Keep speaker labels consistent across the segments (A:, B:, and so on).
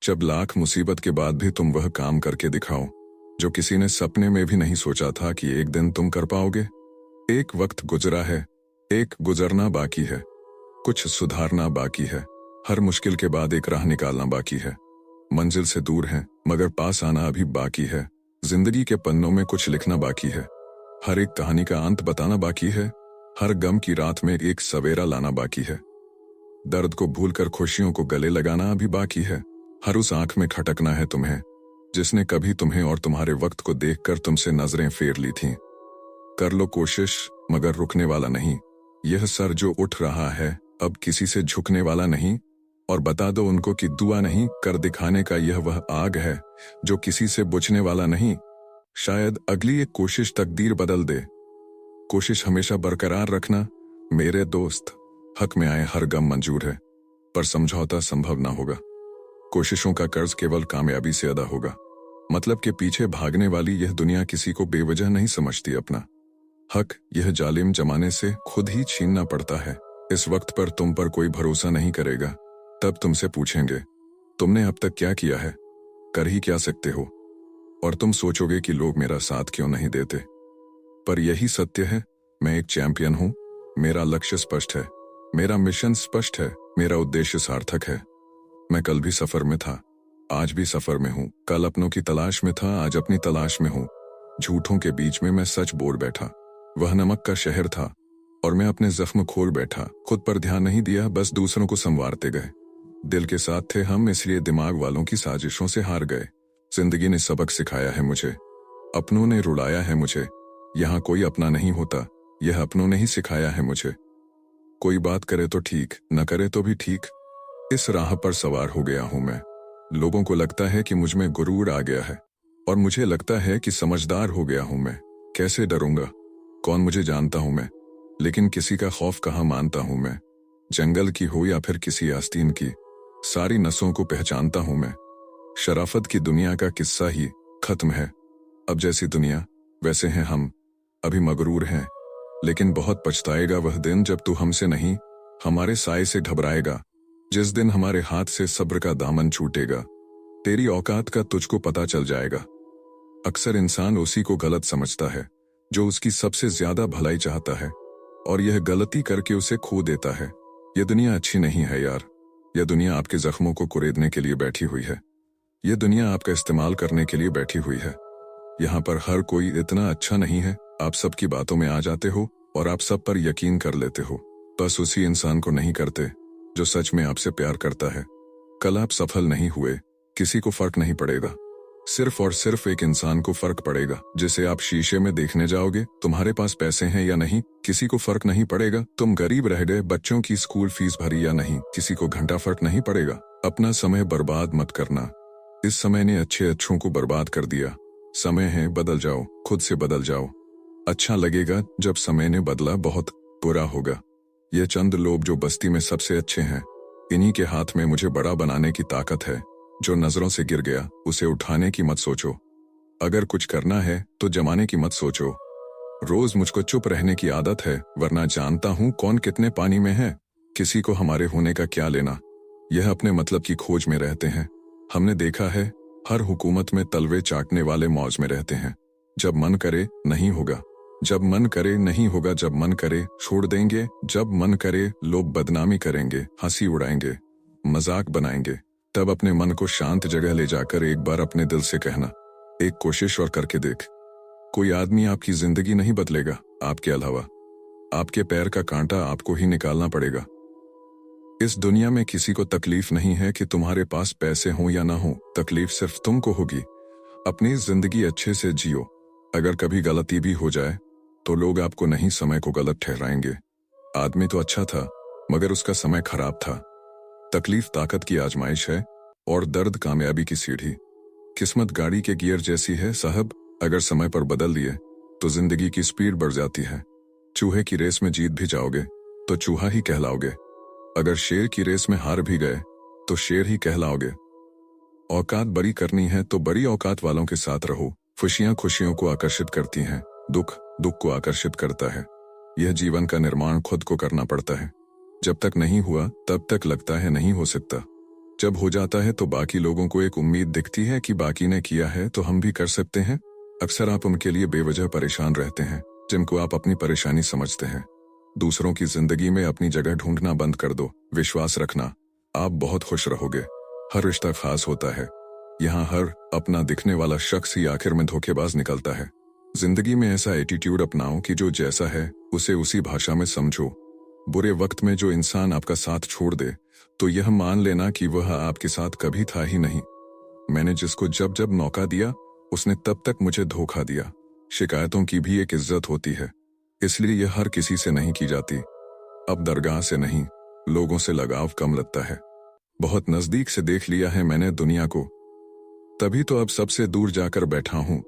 A: जब लाख मुसीबत के बाद भी तुम वह काम करके दिखाओ जो किसी ने सपने में भी नहीं सोचा था कि एक दिन तुम कर पाओगे। एक वक्त गुजरा है, एक गुजरना बाकी है, कुछ सुधारना बाकी है, हर मुश्किल के बाद एक राह निकालना बाकी है। मंजिल से दूर है मगर पास आना अभी बाकी है। जिंदगी के पन्नों में कुछ लिखना बाकी है, हर एक कहानी का अंत बताना बाकी है, हर गम की रात में एक सवेरा लाना बाकी है। दर्द को भूलकर खुशियों को गले लगाना अभी बाकी है, हर उस आंख में खटकना है तुम्हें जिसने कभी तुम्हें और तुम्हारे वक्त को देखकर तुमसे नजरें फेर ली थीं। कर लो कोशिश मगर रुकने वाला नहीं, यह सर जो उठ रहा है अब किसी से झुकने वाला नहीं। और बता दो उनको कि दुआ नहीं कर दिखाने का यह वह आग है जो किसी से बुझने वाला नहीं। शायद अगली एक कोशिश तकदीर बदल दे। कोशिश हमेशा बरकरार रखना मेरे दोस्त, हक में आए हर गम मंजूर है पर समझौता संभव ना होगा। कोशिशों का कर्ज केवल कामयाबी से अदा होगा। मतलब के पीछे भागने वाली यह दुनिया किसी को बेवजह नहीं समझती। अपना हक यह जालिम जमाने से खुद ही छीनना पड़ता है। इस वक्त पर तुम पर कोई भरोसा नहीं करेगा, तब तुमसे पूछेंगे तुमने अब तक क्या किया है, कर ही क्या सकते हो, और तुम सोचोगे कि लोग मेरा साथ क्यों नहीं देते। पर यही सत्य है, मैं एक चैंपियन हूं, मेरा लक्ष्य स्पष्ट है, मेरा मिशन स्पष्ट है, मेरा उद्देश्य सार्थक है। मैं कल भी सफर में था, आज भी सफर में हूं, कल अपनों की तलाश में था, आज अपनी तलाश में हूं। झूठों के बीच में मैं सच बोल बैठा, वह नमक का शहर था और मैं अपने जख्म खोल बैठा। खुद पर ध्यान नहीं दिया, बस दूसरों को संवारते गए। दिल के साथ थे हम, इसलिए दिमाग वालों की साजिशों से हार गए। जिंदगी ने सबक सिखाया है मुझे, अपनों ने रुलाया है मुझे। यहाँ कोई अपना नहीं होता, यह अपनों ने ही सिखाया है मुझे। कोई बात करे तो ठीक, न करे तो भी ठीक, इस राह पर सवार हो गया हूं मैं। लोगों को लगता है कि मुझ में गुरूर आ गया है और मुझे लगता है कि समझदार हो गया हूं मैं। कैसे डरूंगा, कौन मुझे जानता हूं मैं, लेकिन किसी का खौफ कहाँ मानता हूं मैं। जंगल की हो या फिर किसी आस्तीन की, सारी नसों को पहचानता हूं मैं। शराफत की दुनिया का किस्सा ही खत्म है, अब जैसी दुनिया वैसे हैं हम। अभी मगरूर हैं, लेकिन बहुत पछताएगा वह दिन जब तू हमसे नहीं हमारे साए से घबराएगा। जिस दिन हमारे हाथ से सब्र का दामन छूटेगा, तेरी औकात का तुझको पता चल जाएगा। अक्सर इंसान उसी को गलत समझता है जो उसकी सबसे ज्यादा भलाई चाहता है, और यह गलती करके उसे खो देता है। यह दुनिया अच्छी नहीं है यार, यह दुनिया आपके जख्मों को कुरेदने के लिए बैठी हुई है। यह दुनिया आपका इस्तेमाल करने के लिए बैठी हुई है। यहाँ पर हर कोई इतना अच्छा नहीं है। आप सबकी बातों में आ जाते हो और आप सब पर यकीन कर लेते हो, बस उसी इंसान को नहीं करते जो सच में आपसे प्यार करता है। कल आप सफल नहीं हुए, किसी को फर्क नहीं पड़ेगा, सिर्फ और सिर्फ एक इंसान को फर्क पड़ेगा जिसे आप शीशे में देखने जाओगे। तुम्हारे पास पैसे हैं या नहीं, किसी को फर्क नहीं पड़ेगा। तुम गरीब रह गए, बच्चों की स्कूल फीस भरी या नहीं, किसी को घंटा फर्क नहीं पड़ेगा। अपना समय बर्बाद मत करना, इस समय ने अच्छे अच्छों को बर्बाद कर दिया। समय है, बदल जाओ, खुद से बदल जाओ। अच्छा लगेगा जब समय ने बदला, बहुत बुरा होगा। ये चंद लोग जो बस्ती में सबसे अच्छे हैं, इन्हीं के हाथ में मुझे बड़ा बनाने की ताकत है। जो नजरों से गिर गया उसे उठाने की मत सोचो, अगर कुछ करना है तो जमाने की मत सोचो। रोज मुझको चुप रहने की आदत है, वरना जानता हूं कौन कितने पानी में है। किसी को हमारे होने का क्या लेना, यह अपने मतलब की खोज में रहते हैं। हमने देखा है हर हुकूमत में तलवे चाटने वाले मौज में रहते हैं। जब मन करे नहीं होगा, जब मन करे नहीं होगा, जब मन करे छोड़ देंगे, जब मन करे लोग बदनामी करेंगे, हंसी उड़ाएंगे, मजाक बनाएंगे। तब अपने मन को शांत जगह ले जाकर एक बार अपने दिल से कहना, एक कोशिश और करके देख। कोई आदमी आपकी जिंदगी नहीं बदलेगा आपके अलावा, आपके पैर का कांटा आपको ही निकालना पड़ेगा। इस दुनिया में किसी को तकलीफ नहीं है कि तुम्हारे पास पैसे हों या ना हो, तकलीफ सिर्फ तुमको होगी। अपनी जिंदगी अच्छे से जियो। अगर कभी गलती भी हो जाए तो लोग आपको नहीं, समय को गलत ठहराएंगे। आदमी तो अच्छा था मगर उसका समय खराब था। तकलीफ ताकत की आजमाइश है और दर्द कामयाबी की सीढ़ी। किस्मत गाड़ी के गियर जैसी है साहब, अगर समय पर बदल दिए तो जिंदगी की स्पीड बढ़ जाती है। चूहे की रेस में जीत भी जाओगे तो चूहा ही कहलाओगे, अगर शेर की रेस में हार भी गए तो शेर ही कहलाओगे। औकात बड़ी करनी है तो बड़ी औकात वालों के साथ रहो। खुशियां खुशियों को आकर्षित करती हैं, दुख दुख को आकर्षित करता है। यह जीवन का निर्माण खुद को करना पड़ता है। जब तक नहीं हुआ तब तक लगता है नहीं हो सकता, जब हो जाता है तो बाकी लोगों को एक उम्मीद दिखती है कि बाकी ने किया है तो हम भी कर सकते हैं। अक्सर आप उनके लिए बेवजह परेशान रहते हैं जिनको आप अपनी परेशानी समझते हैं। दूसरों की जिंदगी में अपनी जगह ढूंढना बंद कर दो। विश्वास रखना, आप बहुत खुश रहोगे। हर रिश्ता खास होता है। यहाँ हर अपना दिखने वाला शख्स ही आखिर में धोखेबाज निकलता है। जिंदगी में ऐसा एटीट्यूड अपनाओ कि जो जैसा है उसे उसी भाषा में समझो। बुरे वक्त में जो इंसान आपका साथ छोड़ दे तो यह मान लेना कि वह आपके साथ कभी था ही नहीं। मैंने जिसको जब जब मौका दिया उसने तब तक मुझे धोखा दिया। शिकायतों की भी एक इज्जत होती है, इसलिए यह हर किसी से नहीं की जाती। अब दरगाह से नहीं, लोगों से लगाव कम लगता है। बहुत नजदीक से देख लिया है मैंने दुनिया को, तभी तो अब सबसे दूर जाकर बैठा हूं।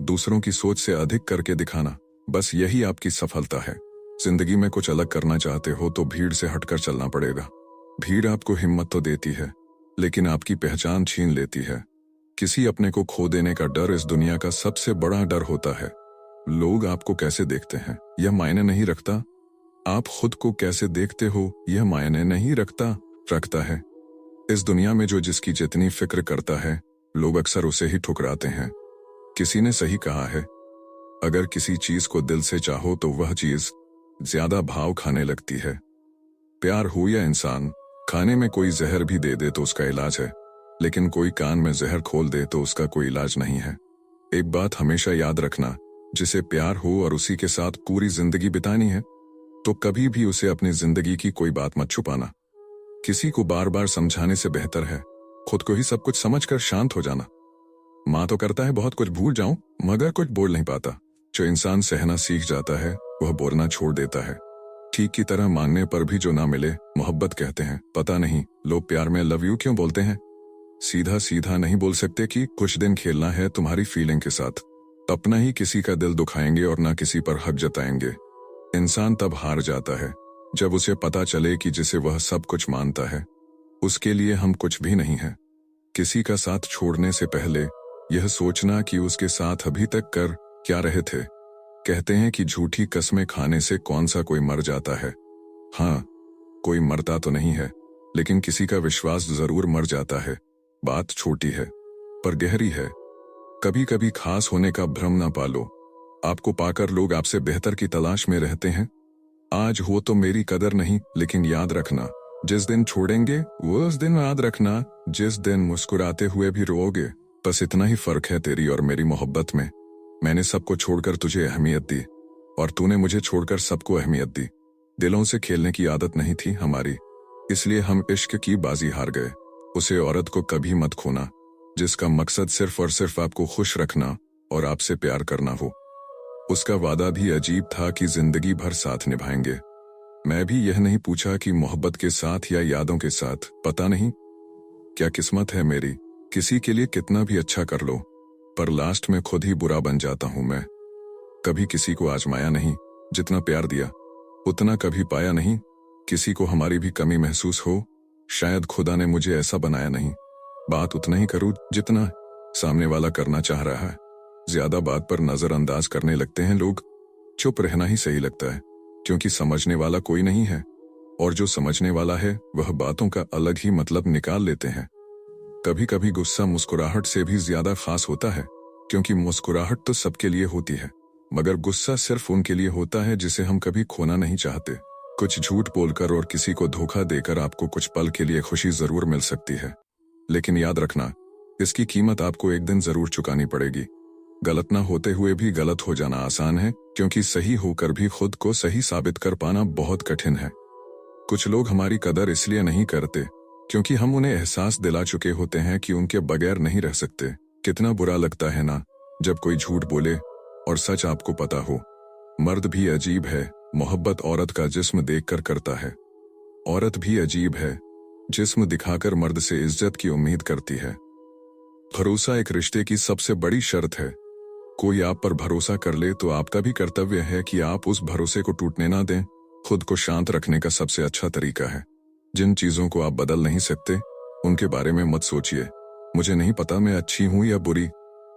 A: दूसरों की सोच से अधिक करके दिखाना, बस यही आपकी सफलता है। जिंदगी में कुछ अलग करना चाहते हो तो भीड़ से हटकर चलना पड़ेगा। भीड़ आपको हिम्मत तो देती है, लेकिन आपकी पहचान छीन लेती है। किसी अपने को खो देने का डर इस दुनिया का सबसे बड़ा डर होता है। लोग आपको कैसे देखते हैं यह मायने नहीं रखता, आप खुद को कैसे देखते हो यह मायने नहीं रखता है। इस दुनिया में जो जिसकी जितनी फिक्र करता है, लोग अक्सर उसे ही ठुकराते हैं। किसी ने सही कहा है, अगर किसी चीज को दिल से चाहो तो वह चीज ज्यादा भाव खाने लगती है। प्यार हो या इंसान, खाने में कोई जहर भी दे दे तो उसका इलाज है, लेकिन कोई कान में जहर खोल दे तो उसका कोई इलाज नहीं है। एक बात हमेशा याद रखना, जिसे प्यार हो और उसी के साथ पूरी जिंदगी बितानी है तो कभी भी उसे अपनी जिंदगी की कोई बात मत छुपाना। किसी को बार बार समझाने से बेहतर है खुद को ही सब कुछ समझकर शांत हो जाना। माँ तो करता है बहुत कुछ भूल जाऊं, मगर कुछ बोल नहीं पाता। जो इंसान सहना सीख जाता है वह बोलना छोड़ देता है। ठीक की तरह मांगने पर भी जो ना मिले मोहब्बत कहते हैं। पता नहीं लोग प्यार में लव यू क्यों बोलते हैं। सीधा सीधा नहीं बोल सकते कि कुछ दिन खेलना है तुम्हारी फीलिंग के साथ। अपना ही किसी का दिल दुखाएंगे और ना किसी पर हक जताएंगे। इंसान तब हार जाता है जब उसे पता चले कि जिसे वह सब कुछ मानता है उसके लिए हम कुछ भी नहीं है। किसी का साथ छोड़ने से पहले यह सोचना कि उसके साथ अभी तक कर क्या रहे थे। कहते हैं कि झूठी कस्में खाने से कौन सा कोई मर जाता है। हाँ, कोई मरता तो नहीं है, लेकिन किसी का विश्वास जरूर मर जाता है। बात छोटी है पर गहरी है। कभी कभी खास होने का भ्रम ना पालो। आपको पाकर लोग आपसे बेहतर की तलाश में रहते हैं। आज हो तो मेरी कदर नहीं, लेकिन याद रखना जिस दिन छोड़ेंगे वो उस दिन याद रखना जिस दिन मुस्कुराते हुए भी रोओगे। बस इतना ही फर्क है तेरी और मेरी मोहब्बत में। मैंने सबको छोड़कर तुझे अहमियत दी और तूने मुझे छोड़कर सबको अहमियत दी। दिलों से खेलने की आदत नहीं थी हमारी, इसलिए हम इश्क की बाजी हार गए। उसे औरत को कभी मत खोना जिसका मकसद सिर्फ और सिर्फ आपको खुश रखना और आपसे प्यार करना हो। उसका वादा भी अजीब था कि जिंदगी भर साथ निभाएंगे। मैं भी यह नहीं पूछा कि मोहब्बत के साथ या यादों के साथ। पता नहीं क्या किस्मत है मेरी, किसी के लिए कितना भी अच्छा कर लो पर लास्ट में खुद ही बुरा बन जाता हूं मैं। कभी किसी को आजमाया नहीं, जितना प्यार दिया उतना कभी पाया नहीं। किसी को हमारी भी कमी महसूस हो, शायद खुदा ने मुझे ऐसा बनाया नहीं। बात उतना ही करूं जितना सामने वाला करना चाह रहा है। ज्यादा बात पर नजरअंदाज करने लगते हैं लोग। चुप रहना ही सही लगता है, क्योंकि समझने वाला कोई नहीं है और जो समझने वाला है वह बातों का अलग ही मतलब निकाल लेते हैं। कभी कभी गुस्सा मुस्कुराहट से भी ज्यादा खास होता है, क्योंकि मुस्कुराहट तो सबके लिए होती है मगर गुस्सा सिर्फ उनके लिए होता है जिसे हम कभी खोना नहीं चाहते। कुछ झूठ बोलकर और किसी को धोखा देकर आपको कुछ पल के लिए खुशी जरूर मिल सकती है, लेकिन याद रखना इसकी कीमत आपको एक दिन जरूर चुकानी पड़ेगी। गलत ना होते हुए भी गलत हो जाना आसान है, क्योंकि सही होकर भी खुद को सही साबित कर पाना बहुत कठिन है। कुछ लोग हमारी कदर इसलिए नहीं करते क्योंकि हम उन्हें एहसास दिला चुके होते हैं कि उनके बगैर नहीं रह सकते। कितना बुरा लगता है ना जब कोई झूठ बोले और सच आपको पता हो। मर्द भी अजीब है, मोहब्बत औरत का जिस्म देखकर करता है। औरत भी अजीब है, जिस्म दिखाकर मर्द से इज्जत की उम्मीद करती है। भरोसा एक रिश्ते की सबसे बड़ी शर्त है। कोई आप पर भरोसा कर ले तो आपका भी कर्तव्य है कि आप उस भरोसे को टूटने ना दें। खुद को शांत रखने का सबसे अच्छा तरीका है, जिन चीजों को आप बदल नहीं सकते उनके बारे में मत सोचिए। मुझे नहीं पता मैं अच्छी हूं या बुरी,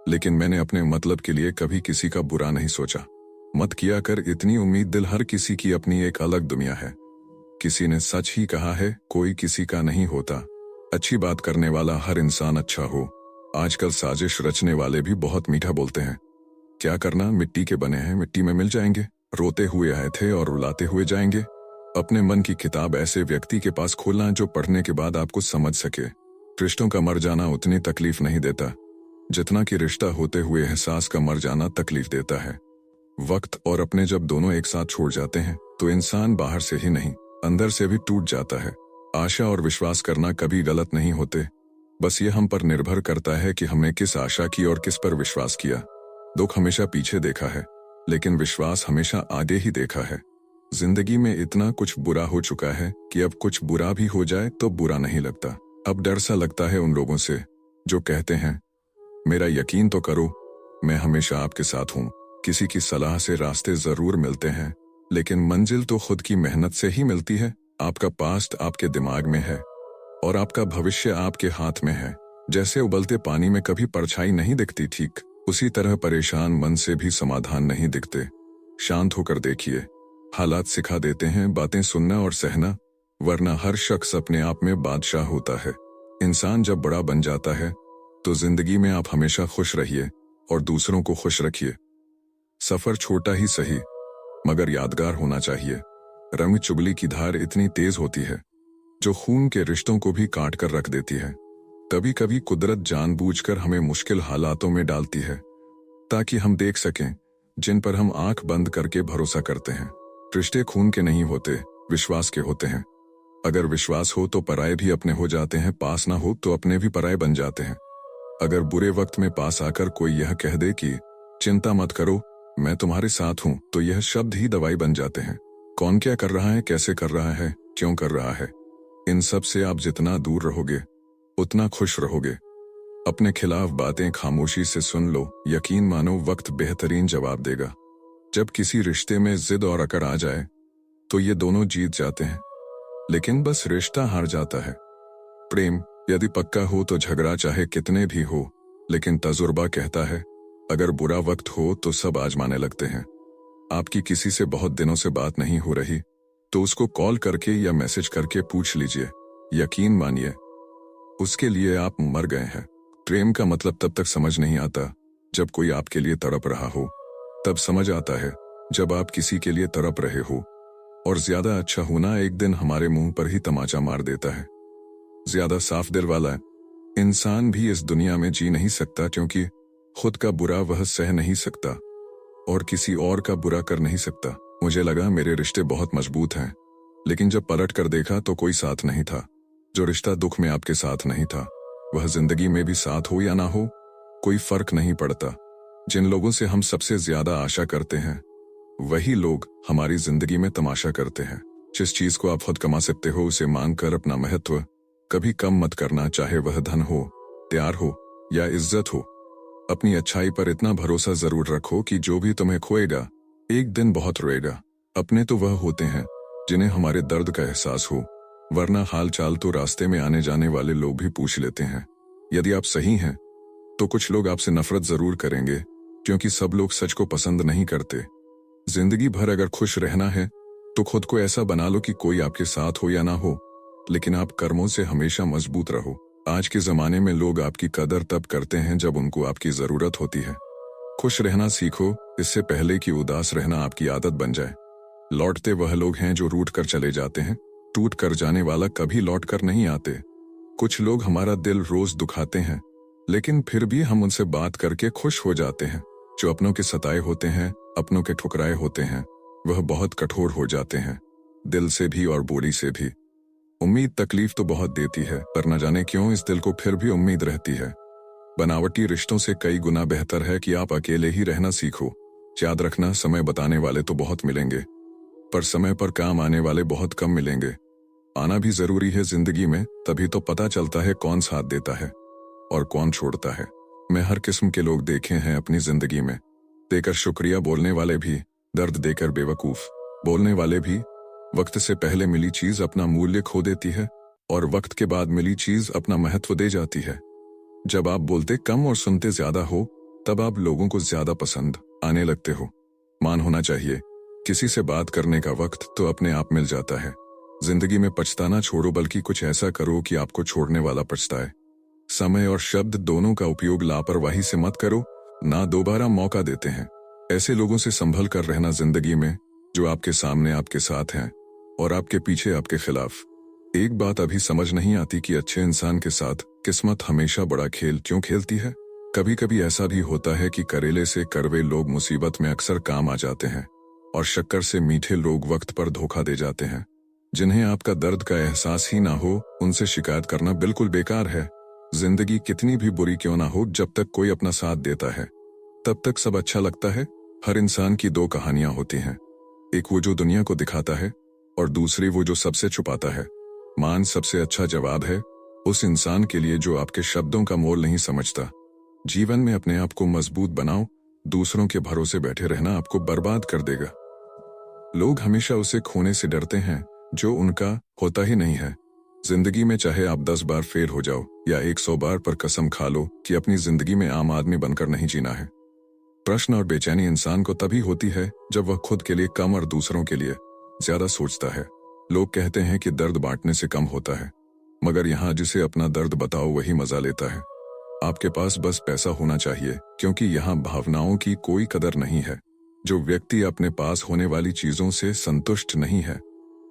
A: लेकिन मैंने अपने मतलब के लिए कभी किसी का बुरा नहीं सोचा। मत किया कर इतनी उम्मीद, दिल हर किसी की अपनी एक अलग दुनिया है। किसी ने सच ही कहा है, कोई किसी का नहीं होता। अच्छी बात करने वाला हर इंसान अच्छा हो। आजकल साजिश रचने वाले भी बहुत मीठा बोलते हैं। क्या करना, मिट्टी के बने हैं, मिट्टी में मिल जाएंगे। रोते हुए आए थे और रुलाते हुए जाएंगे। अपने मन की किताब ऐसे व्यक्ति के पास खोलना जो पढ़ने के बाद आपको समझ सके। रिश्तों का मर जाना उतनी तकलीफ नहीं देता जितना कि रिश्ता होते हुए एहसास का मर जाना तकलीफ देता है। वक्त और अपने जब दोनों एक साथ छोड़ जाते हैं तो इंसान बाहर से ही नहीं अंदर से भी टूट जाता है। आशा और विश्वास करना कभी गलत नहीं होते, बस ये हम पर निर्भर करता है कि हमने किस आशा की और किस पर विश्वास किया। दुख हमेशा पीछे देखा है, लेकिन विश्वास हमेशा आगे ही देखा है। जिंदगी में इतना कुछ बुरा हो चुका है कि अब कुछ बुरा भी हो जाए तो बुरा नहीं लगता। अब डर सा लगता है उन लोगों से जो कहते हैं मेरा यकीन तो करो, मैं हमेशा आपके साथ हूं। किसी की सलाह से रास्ते जरूर मिलते हैं, लेकिन मंजिल तो खुद की मेहनत से ही मिलती है। आपका पास्ट आपके दिमाग में है और आपका भविष्य आपके हाथ में है। जैसे उबलते पानी में कभी परछाई नहीं दिखती, ठीक उसी तरह परेशान मन से भी समाधान नहीं दिखते। शांत होकर देखिए, हालात सिखा देते हैं बातें सुनना और सहना, वरना हर शख्स अपने आप में बादशाह होता है। इंसान जब बड़ा बन जाता है तो जिंदगी में आप हमेशा खुश रहिए और दूसरों को खुश रखिए। सफर छोटा ही सही मगर यादगार होना चाहिए। रंग चुगली की धार इतनी तेज होती है जो खून के रिश्तों को भी काट कर रख देती है। कभी कभी कुदरत जानबूझकर हमें मुश्किल हालातों में डालती है ताकि हम देख सकें जिन पर हम आंख बंद करके भरोसा करते हैं। रिश्ते खून के नहीं होते, विश्वास के होते हैं। अगर विश्वास हो तो पराये भी अपने हो जाते हैं, पास ना हो तो अपने भी पराये बन जाते हैं। अगर बुरे वक्त में पास आकर कोई यह कह दे कि चिंता मत करो, मैं तुम्हारे साथ हूं, तो यह शब्द ही दवाई बन जाते हैं। कौन क्या कर रहा है, कैसे कर रहा है, क्यों कर रहा है, इन सब से आप जितना दूर रहोगे उतना खुश रहोगे। अपने खिलाफ बातें खामोशी से सुन लो, यकीन मानो वक्त बेहतरीन जवाब देगा। जब किसी रिश्ते में जिद और अकड़ आ जाए तो ये दोनों जीत जाते हैं, लेकिन बस रिश्ता हार जाता है। प्रेम यदि पक्का हो तो झगड़ा चाहे कितने भी हो, लेकिन तजुर्बा कहता है अगर बुरा वक्त हो तो सब आजमाने लगते हैं। आपकी किसी से बहुत दिनों से बात नहीं हो रही तो उसको कॉल करके या मैसेज करके पूछ लीजिए, यकीन मानिए उसके लिए आप मर गए हैं। प्रेम का मतलब तब तक समझ नहीं आता जब कोई आपके लिए तड़प रहा हो, तब समझ आता है जब आप किसी के लिए तड़प रहे हो। और ज्यादा अच्छा होना एक दिन हमारे मुंह पर ही तमाचा मार देता है। ज्यादा साफ दिल वाला इंसान भी इस दुनिया में जी नहीं सकता, क्योंकि खुद का बुरा वह सह नहीं सकता और किसी और का बुरा कर नहीं सकता। मुझे लगा मेरे रिश्ते बहुत मजबूत हैं, लेकिन जब पलट कर देखा तो कोई साथ नहीं था। जो रिश्ता दुख में आपके साथ नहीं था वह जिंदगी में भी साथ हो या ना हो कोई फर्क नहीं पड़ता। जिन लोगों से हम सबसे ज्यादा आशा करते हैं वही लोग हमारी जिंदगी में तमाशा करते हैं। जिस चीज को आप खुद कमा सकते हो उसे मांग कर अपना महत्व कभी कम मत करना, चाहे वह धन हो, प्यार हो या इज्जत हो। अपनी अच्छाई पर इतना भरोसा जरूर रखो कि जो भी तुम्हें खोएगा एक दिन बहुत रोएगा। अपने तो वह होते हैं जिन्हें हमारे दर्द का एहसास हो, वरना हाल चाल तो रास्ते में आने जाने वाले लोग भी पूछ लेते हैं। यदि आप सही हैं तो कुछ लोग आपसे नफरत जरूर करेंगे, क्योंकि सब लोग सच को पसंद नहीं करते। जिंदगी भर अगर खुश रहना है तो खुद को ऐसा बना लो कि कोई आपके साथ हो या ना हो, लेकिन आप कर्मों से हमेशा मजबूत रहो। आज के जमाने में लोग आपकी कदर तब करते हैं जब उनको आपकी जरूरत होती है। खुश रहना सीखो, इससे पहले कि उदास रहना आपकी आदत बन जाए। लौटते वह लोग हैं जो रूठ कर चले जाते हैं, टूट कर जाने वाला कभी लौट कर नहीं आते। कुछ लोग हमारा दिल रोज दुखाते हैं, लेकिन फिर भी हम उनसे बात करके खुश हो जाते हैं। जो अपनों के सताए होते हैं, अपनों के ठुकराए होते हैं, वह बहुत कठोर हो जाते हैं, दिल से भी और बोली से भी। उम्मीद तकलीफ तो बहुत देती है, पर न जाने क्यों इस दिल को फिर भी उम्मीद रहती है। बनावटी रिश्तों से कई गुना बेहतर है कि आप अकेले ही रहना सीखो। याद रखना, समय बताने वाले तो बहुत मिलेंगे, पर समय पर काम आने वाले बहुत कम मिलेंगे। आना भी जरूरी है जिंदगी में, तभी तो पता चलता है कौन साथ देता है और कौन छोड़ता है। मैं हर किस्म के लोग देखे हैं अपनी जिंदगी में, देकर शुक्रिया बोलने वाले भी, दर्द देकर बेवकूफ बोलने वाले भी। वक्त से पहले मिली चीज अपना मूल्य खो देती है और वक्त के बाद मिली चीज अपना महत्व दे जाती है। जब आप बोलते कम और सुनते ज्यादा हो तब आप लोगों को ज्यादा पसंद आने लगते हो। मान होना चाहिए, किसी से बात करने का वक्त तो अपने आप मिल जाता है, जिंदगी में पछताना छोड़ो, बल्कि कुछ ऐसा करो कि आपको छोड़ने वाला पछताए। समय और शब्द दोनों का उपयोग लापरवाही से मत करो, ना दोबारा मौका देते हैं। ऐसे लोगों से संभल कर रहना जिंदगी में, जो आपके सामने आपके साथ हैं और आपके पीछे आपके खिलाफ। एक बात अभी समझ नहीं आती कि अच्छे इंसान के साथ किस्मत हमेशा बड़ा खेल क्यों खेलती है। कभी कभी ऐसा भी होता है कि करेले से कड़वे लोग मुसीबत में अक्सर काम आ जाते हैं, और शक्कर से मीठे लोग वक्त पर धोखा दे जाते हैं। जिन्हें आपका दर्द का एहसास ही ना हो, उनसे शिकायत करना बिल्कुल बेकार है। जिंदगी कितनी भी बुरी क्यों ना हो, जब तक कोई अपना साथ देता है तब तक सब अच्छा लगता है। हर इंसान की दो कहानियां होती हैं, एक वो जो दुनिया को दिखाता है और दूसरी वो जो सबसे छुपाता है। मान सबसे अच्छा जवाब है उस इंसान के लिए जो आपके शब्दों का मोल नहीं समझता। जीवन में अपने आप को मजबूत बनाओ, दूसरों के भरोसे बैठे रहना आपको बर्बाद कर देगा। लोग हमेशा उसे खोने से डरते हैं जो उनका होता ही नहीं है। जिंदगी में चाहे आप 10 बार फेल हो जाओ या 100 बार, पर कसम खा लो कि अपनी जिंदगी में आम आदमी बनकर नहीं जीना है। प्रश्न और बेचैनी इंसान को तभी होती है जब वह खुद के लिए कम और दूसरों के लिए ज्यादा सोचता है। लोग कहते हैं कि दर्द बांटने से कम होता है, मगर यहाँ जिसे अपना दर्द बताओ वही मजा लेता है। आपके पास बस पैसा होना चाहिए, क्योंकि यहाँ भावनाओं की कोई कदर नहीं है। जो व्यक्ति अपने पास होने वाली चीजों से संतुष्ट नहीं है,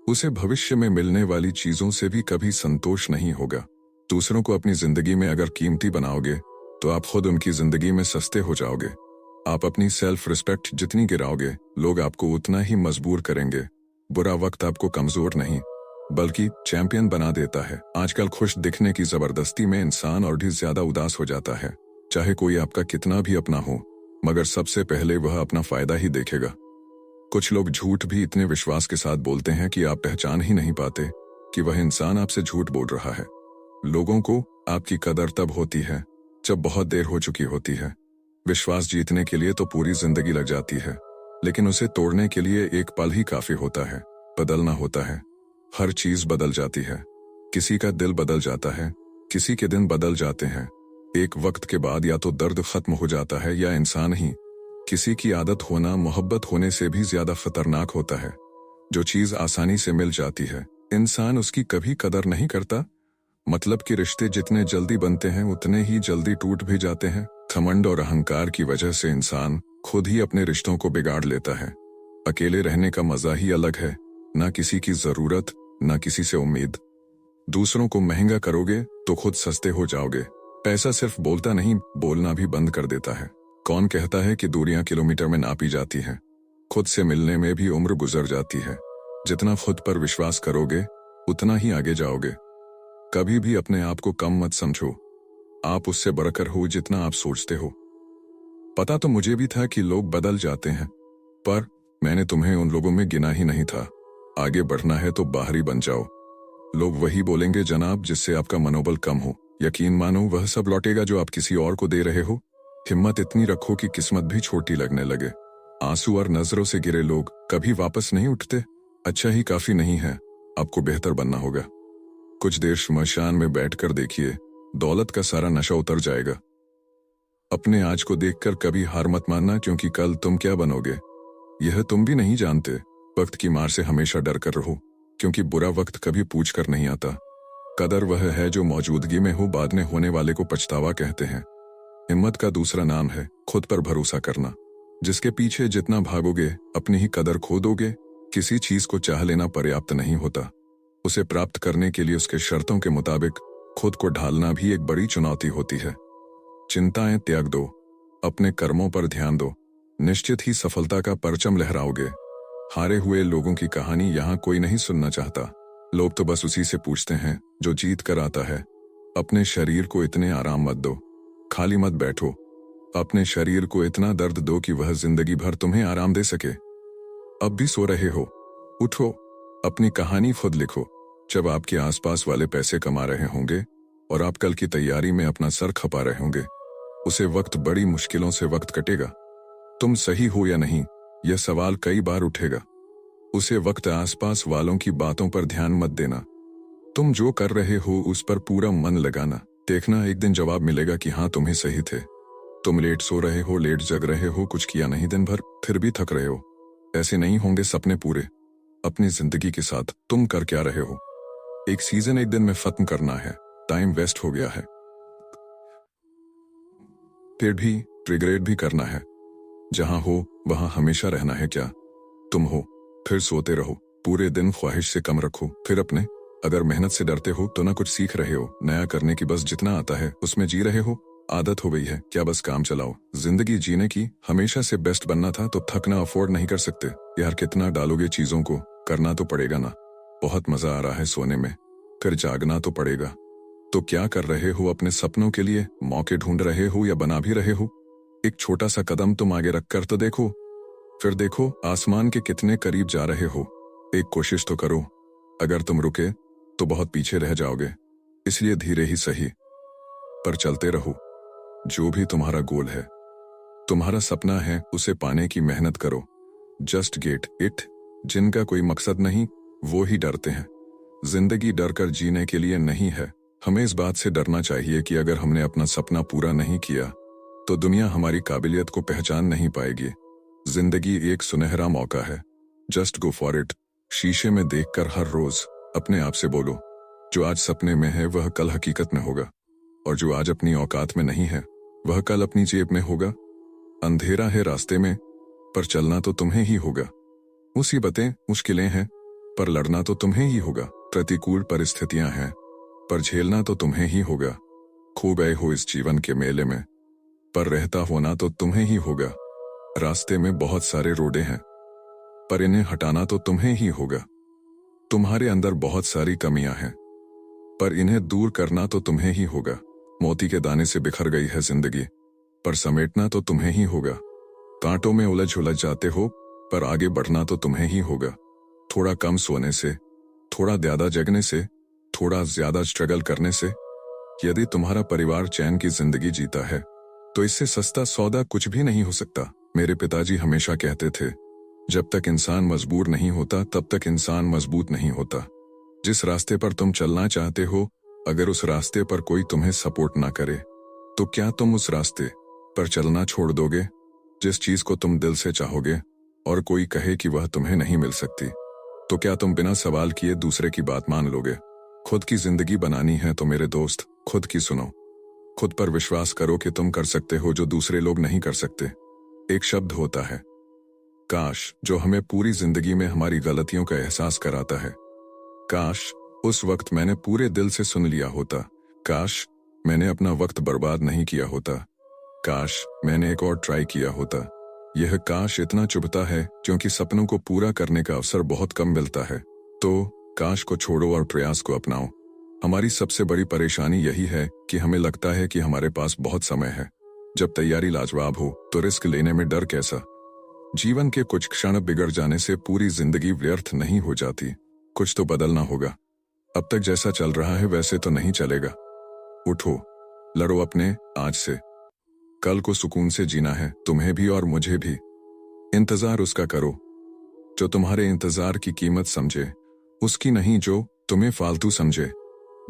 A: उसे भविष्य में मिलने वाली चीजों से भी कभी संतोष नहीं होगा। दूसरों को अपनी जिंदगी में अगर कीमती बनाओगे तो आप खुद उनकी जिंदगी में सस्ते हो जाओगे। आप अपनी सेल्फ रिस्पेक्ट जितनी गिराओगे, लोग आपको उतना ही मजबूर करेंगे। बुरा वक्त आपको कमजोर नहीं बल्कि चैंपियन बना देता है। आजकल खुश दिखने की जबरदस्ती में इंसान और भी ज्यादा उदास हो जाता है। चाहे कोई आपका कितना भी अपना हो, मगर सबसे पहले वह अपना फायदा ही देखेगा। कुछ लोग झूठ भी इतने विश्वास के साथ बोलते हैं कि आप पहचान ही नहीं पाते कि वह इंसान आपसे झूठ बोल रहा है। लोगों को आपकी कदर तब होती है जब बहुत देर हो चुकी होती है। विश्वास जीतने के लिए तो पूरी जिंदगी लग जाती है, लेकिन उसे तोड़ने के लिए एक पल ही काफी होता है। बदलना होता है, हर चीज बदल जाती है। किसी का दिल बदल जाता है, किसी के दिन बदल जाते हैं। एक वक्त के बाद या तो दर्द खत्म हो जाता है या इंसान ही। किसी की आदत होना मोहब्बत होने से भी ज्यादा खतरनाक होता है। जो चीज आसानी से मिल जाती है, इंसान उसकी कभी कदर नहीं करता। मतलब कि रिश्ते जितने जल्दी बनते हैं उतने ही जल्दी टूट भी जाते हैं। घमंड और अहंकार की वजह से इंसान खुद ही अपने रिश्तों को बिगाड़ लेता है। अकेले रहने का मजा ही अलग है, ना किसी की जरूरत, ना किसी से उम्मीद। दूसरों को महंगा करोगे तो खुद सस्ते हो जाओगे। पैसा सिर्फ बोलता नहीं, बोलना भी बंद कर देता है। कौन कहता है कि दूरियां किलोमीटर में नापी जाती हैं? खुद से मिलने में भी उम्र गुजर जाती है। जितना खुद पर विश्वास करोगे उतना ही आगे जाओगे। कभी भी अपने आप को कम मत समझो, आप उससे बढ़कर हो जितना आप सोचते हो। पता तो मुझे भी था कि लोग बदल जाते हैं, पर मैंने तुम्हें उन लोगों में गिना ही नहीं था। आगे बढ़ना है तो बाहरी बन जाओ। लोग वही बोलेंगे जनाब जिससे आपका मनोबल कम हो। यकीन मानो वह सब लौटेगा जो आप किसी और को दे रहे हो। हिम्मत इतनी रखो कि किस्मत भी छोटी लगने लगे। आंसू और नजरों से गिरे लोग कभी वापस नहीं उठते। अच्छा ही काफी नहीं है, आपको बेहतर बनना होगा। कुछ देर श्मशान में बैठकर देखिए, दौलत का सारा नशा उतर जाएगा। अपने आज को देखकर कभी हार मत मानना, क्योंकि कल तुम क्या बनोगे यह तुम भी नहीं जानते। वक्त की मार से हमेशा डर कर रहो, क्योंकि बुरा वक्त कभी पूछ कर नहीं आता। कदर वह है जो मौजूदगी में हो, बाद में होने वाले को पछतावा कहते हैं। हिम्मत का दूसरा नाम है खुद पर भरोसा करना। जिसके पीछे जितना भागोगे अपनी ही कदर खो दोगे। किसी चीज को चाह लेना पर्याप्त नहीं होता, उसे प्राप्त करने के लिए उसके शर्तों के मुताबिक खुद को ढालना भी एक बड़ी चुनौती होती है। चिंताएं त्याग दो, अपने कर्मों पर ध्यान दो, निश्चित ही सफलता का परचम लहराओगे। हारे हुए लोगों की कहानी यहाँ कोई नहीं सुनना चाहता। लोग तो बस उसी से पूछते हैं जो जीत कर आता है। अपने शरीर को इतने आराम मत दो, खाली मत बैठो। अपने शरीर को इतना दर्द दो कि वह जिंदगी भर तुम्हें आराम दे सके। अब भी सो रहे हो, उठो, अपनी कहानी खुद लिखो। जब आपके आसपास वाले पैसे कमा रहे होंगे और आप कल की तैयारी में अपना सर खपा रहे होंगे, उसे वक्त बड़ी मुश्किलों से वक्त कटेगा। तुम सही हो या नहीं, यह सवाल कई बार उठेगा। उसे वक्त आसपास वालों की बातों पर ध्यान मत देना। तुम जो कर रहे हो उस पर पूरा मन लगाना। देखना एक दिन जवाब मिलेगा कि हाँ तुम ही सही थे। तुम लेट सो रहे हो, लेट जग रहे हो, कुछ किया नहीं दिन भर, फिर भी थक रहे हो। ऐसे नहीं होंगे सपने पूरे। अपनी जिंदगी के साथ तुम कर क्या रहे हो? एक सीजन एक दिन में खत्म करना है, टाइम वेस्ट हो गया है, फिर भी रिग्रेट भी करना है। जहां हो वहां हमेशा रहना है क्या? तुम हो, फिर सोते रहो, पूरे दिन ख्वाहिश से कम रखो, फिर अपने। अगर मेहनत से डरते हो तो ना कुछ सीख रहे हो, नया करने की बस जितना आता है उसमें जी रहे हो। आदत हो गई है क्या बस काम चलाओ? जिंदगी जीने की हमेशा से बेस्ट बनना था तो थकना अफोर्ड नहीं कर सकते यार। कितना डालोगे चीजों को, करना तो पड़ेगा ना। बहुत मजा आ रहा है सोने में, फिर जागना तो पड़ेगा। तो क्या कर रहे हो अपने सपनों के लिए? मौके ढूंढ रहे हो या बना भी रहे हो? एक छोटा सा कदम तुम आगे रखकर तो देखो, फिर देखो आसमान के कितने करीब जा रहे हो। एक कोशिश तो करो। अगर तुम रुके तो बहुत पीछे रह जाओगे, इसलिए धीरे ही सही पर चलते रहो। जो भी तुम्हारा गोल है, तुम्हारा सपना है, उसे पाने की मेहनत करो। Just get it. जिनका कोई मकसद नहीं वो ही डरते हैं। जिंदगी डर कर जीने के लिए नहीं है। हमें इस बात से डरना चाहिए कि अगर हमने अपना सपना पूरा नहीं किया तो दुनिया हमारी काबिलियत को पहचान नहीं पाएगी। जिंदगी एक सुनहरा मौका है, जस्ट गो फॉर इट। शीशे में देखकर हर रोज अपने आप से बोलो, जो आज सपने में है वह कल हकीकत में होगा, और जो आज अपनी औकात में नहीं है वह कल अपनी जेब में होगा। अंधेरा है रास्ते में, पर चलना तो तुम्हें ही होगा। मुसीबतें मुश्किलें हैं, पर लड़ना तो तुम्हें ही होगा। प्रतिकूल परिस्थितियां हैं, पर झेलना तो तुम्हें ही होगा। खो गए हो इस जीवन के मेले में, पर रहता होना तो तुम्हें ही होगा। रास्ते में बहुत सारे रोडे हैं, पर इन्हें हटाना तो तुम्हें ही होगा। तुम्हारे अंदर बहुत सारी कमियां हैं, पर इन्हें दूर करना तो तुम्हें ही होगा। मोती के दाने से बिखर गई है जिंदगी, पर समेटना तो तुम्हें ही होगा। कांटों में उलझ उलझ जाते हो, पर आगे बढ़ना तो तुम्हें ही होगा। थोड़ा कम सोने से, थोड़ा ज्यादा जगने से, थोड़ा ज्यादा स्ट्रगल करने से यदि तुम्हारा परिवार चैन की जिंदगी जीता है तो इससे सस्ता सौदा कुछ भी नहीं हो सकता। मेरे पिताजी हमेशा कहते थे, जब तक इंसान मजबूर नहीं होता तब तक इंसान मजबूत नहीं होता। जिस रास्ते पर तुम चलना चाहते हो, अगर उस रास्ते पर कोई तुम्हें सपोर्ट ना करे तो क्या तुम उस रास्ते पर चलना छोड़ दोगे? जिस चीज को तुम दिल से चाहोगे और कोई कहे कि वह तुम्हें नहीं मिल सकती, तो क्या तुम बिना सवाल किए दूसरे की बात मान लोगे? खुद की जिंदगी बनानी है तो मेरे दोस्त खुद की सुनो। खुद पर विश्वास करो कि तुम कर सकते हो जो दूसरे लोग नहीं कर सकते। एक शब्द होता है काश, जो हमें पूरी जिंदगी में हमारी गलतियों का एहसास कराता है। काश उस वक्त मैंने पूरे दिल से सुन लिया होता। काश मैंने अपना वक्त बर्बाद नहीं किया होता। काश मैंने एक और ट्राई किया होता। यह काश इतना चुभता है क्योंकि सपनों को पूरा करने का अवसर बहुत कम मिलता है। तो काश को छोड़ो और प्रयास को अपनाओ। हमारी सबसे बड़ी परेशानी यही है कि हमें लगता है कि हमारे पास बहुत समय है। जब तैयारी लाजवाब हो तो रिस्क लेने में डर कैसा? जीवन के कुछ क्षण बिगड़ जाने से पूरी जिंदगी व्यर्थ नहीं हो जाती। कुछ तो बदलना होगा। अब तक जैसा चल रहा है वैसे तो नहीं चलेगा। उठो, लड़ो अपने आज से। कल को सुकून से जीना है, तुम्हें भी और मुझे भी। इंतजार उसका करो जो तुम्हारे इंतजार की कीमत समझे, उसकी नहीं जो तुम्हें फालतू समझे।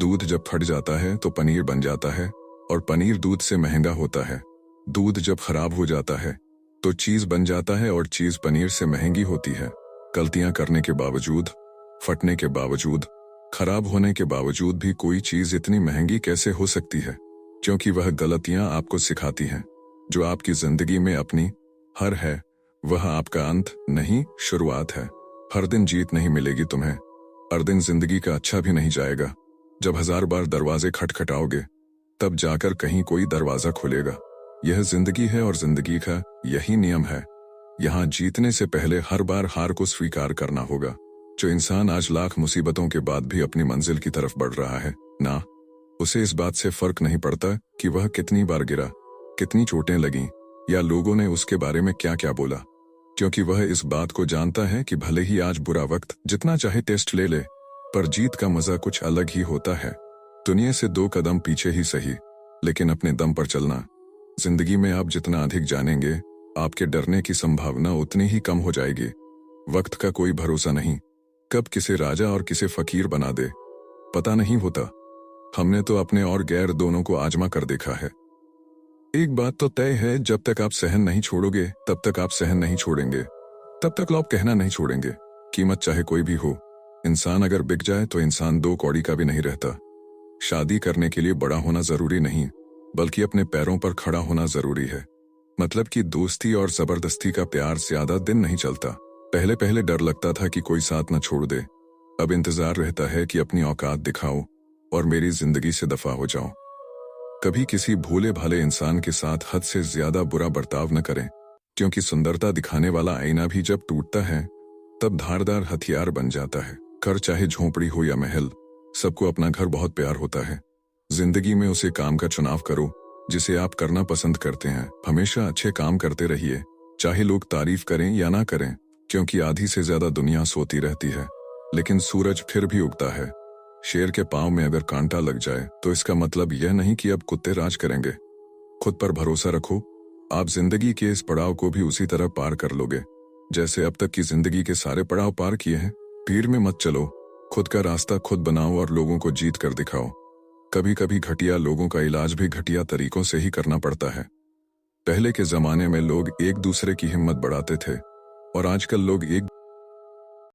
A: दूध जब फट जाता है तो पनीर बन जाता है, और पनीर दूध से महंगा होता है। दूध जब खराब हो जाता है तो चीज बन जाता है, और चीज पनीर से महंगी होती है। गलतियां करने के बावजूद, फटने के बावजूद, खराब होने के बावजूद भी कोई चीज इतनी महंगी कैसे हो सकती है? क्योंकि वह गलतियां आपको सिखाती हैं। जो आपकी जिंदगी में अपनी हर है वह आपका अंत नहीं शुरुआत है। हर दिन जीत नहीं मिलेगी तुम्हें, हर दिन जिंदगी का अच्छा भी नहीं जाएगा। जब 1000 बार दरवाजे खटखटाओगे तब जाकर कहीं कोई दरवाजा खुलेगा। यह जिंदगी है और जिंदगी का यही नियम है। यहाँ जीतने से पहले हर बार हार को स्वीकार करना होगा। जो इंसान आज लाख मुसीबतों के बाद भी अपनी मंजिल की तरफ बढ़ रहा है ना, उसे इस बात से फर्क नहीं पड़ता कि वह कितनी बार गिरा, कितनी चोटें लगीं, या लोगों ने उसके बारे में क्या क्या बोला। क्योंकि वह इस बात को जानता है कि भले ही आज बुरा वक्त जितना चाहे टेस्ट ले ले, पर जीत का मजा कुछ अलग ही होता है। दुनिया से 2 कदम पीछे ही सही, लेकिन अपने दम पर चलना। जिंदगी में आप जितना अधिक जानेंगे, आपके डरने की संभावना उतनी ही कम हो जाएगी। वक्त का कोई भरोसा नहीं, कब किसे राजा और किसे फकीर बना दे पता नहीं होता। हमने तो अपने और गैर दोनों को आजमा कर देखा है। एक बात तो तय है, जब तक आप सहन नहीं छोड़ोगे तब तक आप सहन नहीं छोड़ेंगे, तब तक लोग कहना नहीं छोड़ेंगे। कीमत चाहे कोई भी हो, इंसान अगर बिक जाए तो इंसान 2 कौड़ी का भी नहीं रहता। शादी करने के लिए बड़ा होना जरूरी नहीं, बल्कि अपने पैरों पर खड़ा होना जरूरी है। मतलब कि दोस्ती और जबरदस्ती का प्यार ज्यादा दिन नहीं चलता। पहले पहले डर लगता था कि कोई साथ न छोड़ दे, अब इंतजार रहता है कि अपनी औकात दिखाओ और मेरी जिंदगी से दफा हो जाओ। कभी किसी भोले भाले इंसान के साथ हद से ज्यादा बुरा बर्ताव न करें, क्योंकि सुंदरता दिखाने वाला आईना भी जब टूटता है तब धारदार हथियार बन जाता है। घर चाहे झोंपड़ी हो या महल, सबको अपना घर बहुत प्यार होता है। जिंदगी में उसे काम का चुनाव करो जिसे आप करना पसंद करते हैं। हमेशा अच्छे काम करते रहिए, चाहे लोग तारीफ करें या ना करें, क्योंकि आधी से ज्यादा दुनिया सोती रहती है लेकिन सूरज फिर भी उगता है। शेर के पांव में अगर कांटा लग जाए तो इसका मतलब यह नहीं कि अब कुत्ते राज करेंगे। खुद पर भरोसा रखो, आप जिंदगी के इस पड़ाव को भी उसी तरह पार कर लोगे जैसे अब तक की जिंदगी के सारे पड़ाव पार किए हैं। भीड़ में मत चलो, खुद का रास्ता खुद बनाओ और लोगों को जीत कर दिखाओ। कभी कभी घटिया लोगों का इलाज भी घटिया तरीकों से ही करना पड़ता है। पहले के जमाने में लोग एक दूसरे की हिम्मत बढ़ाते थे और आजकल लोग एक